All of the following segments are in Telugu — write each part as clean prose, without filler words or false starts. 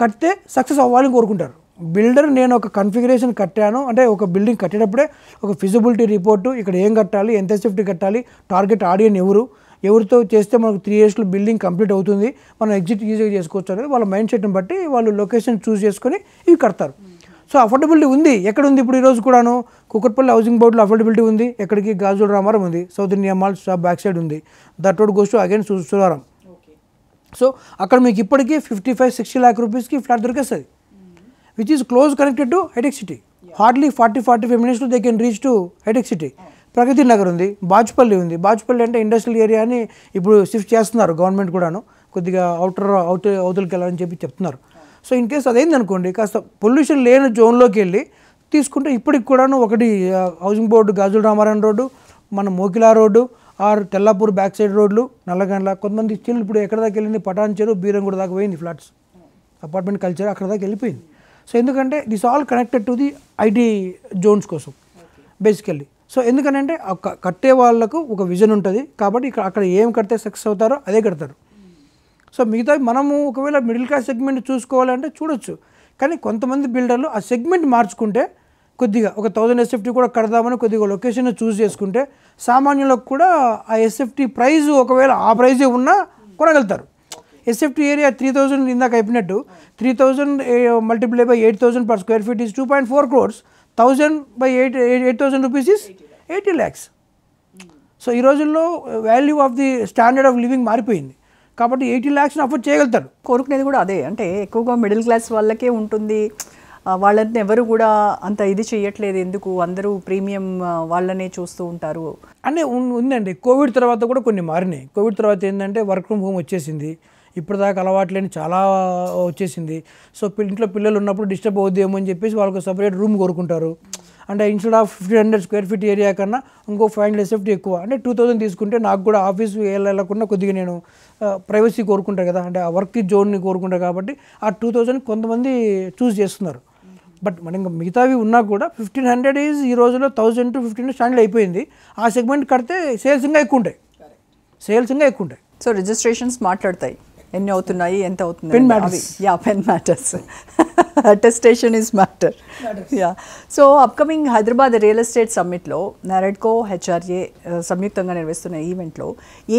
కడితే సక్సెస్ అవ్వాలని కోరుకుంటారు. బిల్డర్ నేను ఒక కన్ఫిగరేషన్ కట్టాను అంటే ఒక బిల్డింగ్ కట్టేటప్పుడే ఒక ఫిజిబిలిటీ రిపోర్టు, ఇక్కడ ఏం కట్టాలి, ఎంత సేఫ్టీ కట్టాలి, టార్గెట్ ఆడియన్ ఎవరితో చేస్తే మనకు 3 yearsలో బిల్డింగ్ కంప్లీట్ అవుతుంది, మనం ఎగ్జిట్ ఈజీగా చేసుకోవచ్చు అనేది వాళ్ళ మైండ్ సెట్ని బట్టి వాళ్ళు లొకేషన్ చూస్ చేసుకొని ఇవి కడతారు. సో అఫోర్డబిలిటీ ఉంది. ఎక్కడ ఉంది ఇప్పుడు ఈరోజు కూడాను కూకట్పల్లి హౌసింగ్ బోర్డులో అఫోర్డబిలిటీ ఉంది. ఎక్కడికి గాజుల రామారం ఉంది, south India mall stop back side ఉంది, that road goes to again Suraram. So అక్కడ మీకు ఇప్పటికీ 55-60 lakh రూపీస్కి ఫ్లాట్ దొరికేస్తుంది, which is close connected to హైటెక్ సిటీ. హార్డ్లీ 40-45 minutesలో దే కెన్ రీచ్ టు హైటెక్ సిటీ. ప్రగతి నగర్ ఉంది, బాచుపల్లి ఉంది. బాచుపల్లి అంటే ఇండస్ట్రియల్ ఏరియాని ఇప్పుడు షిఫ్ట్ చేస్తున్నారు గవర్నమెంట్ కూడాను, కొద్దిగా అవతలకి వెళ్ళాలని చెప్పి చెప్తున్నారు. సో ఇన్ కేస్ అదేంది అనుకోండి, కాస్త పొల్యూషన్ లేని జోన్లోకి వెళ్ళి తీసుకుంటే ఇప్పటికి కూడాను ఒకటి housing board Gajula Ramarayana road, మన Mokila road or Tellapur back side రోడ్లు, నల్లగండ్ల, కొంతమంది స్టిల్ ఇప్పుడు ఎక్కడ దాకా వెళ్ళింది పటాన్ చెరువు బీరంగూడ దాకా పోయింది ఫ్లాట్స్, అపార్ట్మెంట్ కల్చర్ అక్కడ దాకా వెళ్ళిపోయింది. సో ఎందుకంటే this all connected to the IT zones కోసం బేసికల్లీ. సో ఎందుకనంటే కట్టే వాళ్ళకు ఒక విజన్ ఉంటుంది కాబట్టి అక్కడ ఏం కడితే సక్సెస్ అవుతారో అదే కడతారు. సో మిగతా మనము ఒకవేళ మిడిల్ క్లాస్ సెగ్మెంట్ చూసుకోవాలంటే చూడొచ్చు, కానీ కొంతమంది బిల్డర్లు ఆ సెగ్మెంట్ మార్చుకుంటే కొద్దిగా ఒక 1000 SFT కూడా కడదామని కొద్దిగా లొకేషన్ చూస్ చేసుకుంటే సామాన్యులకు కూడా ఆ SFT ప్రైజ్ ఒకవేళ ఆ ప్రైజే ఉన్నా కొనగలుగుతారు. SFT ఏరియా 3000 ఇందాక అయిపోయినట్టు 3000 multiply by 8000 per square feet is 2.4 crores. 1000 by 8,000 rupees is 80 lakhs. So ఈ రోజుల్లో value of the standard of living మారిపోయింది కాబట్టి 80 lakhsని అఫోర్డ్ చేయగలుగుతారు. కోరుకునేది కూడా అదే, అంటే ఎక్కువగా మిడిల్ క్లాస్ వాళ్ళకే ఉంటుంది, వాళ్ళని ఎవరు కూడా అంత ఇది చేయట్లేదు, ఎందుకు అందరూ ప్రీమియం వాళ్ళనే చూస్తూ ఉంటారు అంటే ఉందండి. కోవిడ్ తర్వాత కూడా కొన్ని మారినాయి. కోవిడ్ తర్వాత ఏంటంటే వర్క్ ఫ్రమ్ హోమ్ వచ్చేసింది, ఇప్పటిదాకా అలవాట్లేని చాలా వచ్చేసింది. సో ఇంట్లో పిల్లలు ఉన్నప్పుడు డిస్టర్బ్ అవుద్దేమో అని చెప్పేసి వాళ్ళకు సపరేట్ రూమ్ కోరుకుంటారు. అంటే instead of 1500 square feet area కన్నా ఇంకో 500 SFT ఎక్కువ అంటే 2000 తీసుకుంటే నాకు కూడా ఆఫీస్ వెళ్ళకుండా కొద్దిగా నేను ప్రైవసీ కోరుకుంటాను కదా, అంటే ఆ వర్క్ జోన్ని కోరుకుంటాను కాబట్టి ఆ 2000 కొంతమంది చూస్ చేస్తున్నారు. బట్ మన ఇంకా మిగతావి ఉన్నా కూడా 1500 ఈజ్ ఈ రోజులో 1000 to 1500 స్టాండర్డ్ అయిపోయింది. ఆ సెగ్మెంట్ కడితే సేల్స్ ఇంకా ఎక్కువ ఉంటాయి. సో రిజిస్ట్రేషన్స్ మాట్లాడతాయి, ఎన్ని అవుతున్నాయి, ఎంత అవుతుంది, pen matters. Pen matters, attestation is matter. So upcoming Hyderabad real estate సమ్మిట్లో నారెడ్కో HRA సంయుక్తంగా నిర్వహిస్తున్న ఈవెంట్లో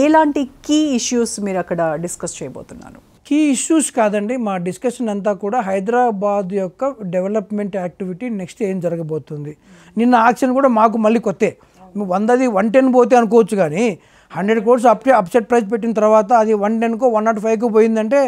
ఎలాంటి కీ ఇష్యూస్ మీరు అక్కడ డిస్కస్ చేయబోతున్నారు? కీ ఇష్యూస్ కాదండి, మా డిస్కషన్ అంతా కూడా హైదరాబాద్ యొక్క డెవలప్మెంట్ యాక్టివిటీ నెక్స్ట్ ఏం జరగబోతుంది. నిన్న ఆక్షన్ కూడా మాకు మళ్ళీ కొత్తే, 100ది 110 పోతే అనుకోవచ్చు, కానీ 100 crores అప్సెట్ ప్రైస్ పెట్టిన తర్వాత అది 110కో 105కో పోయిందంటే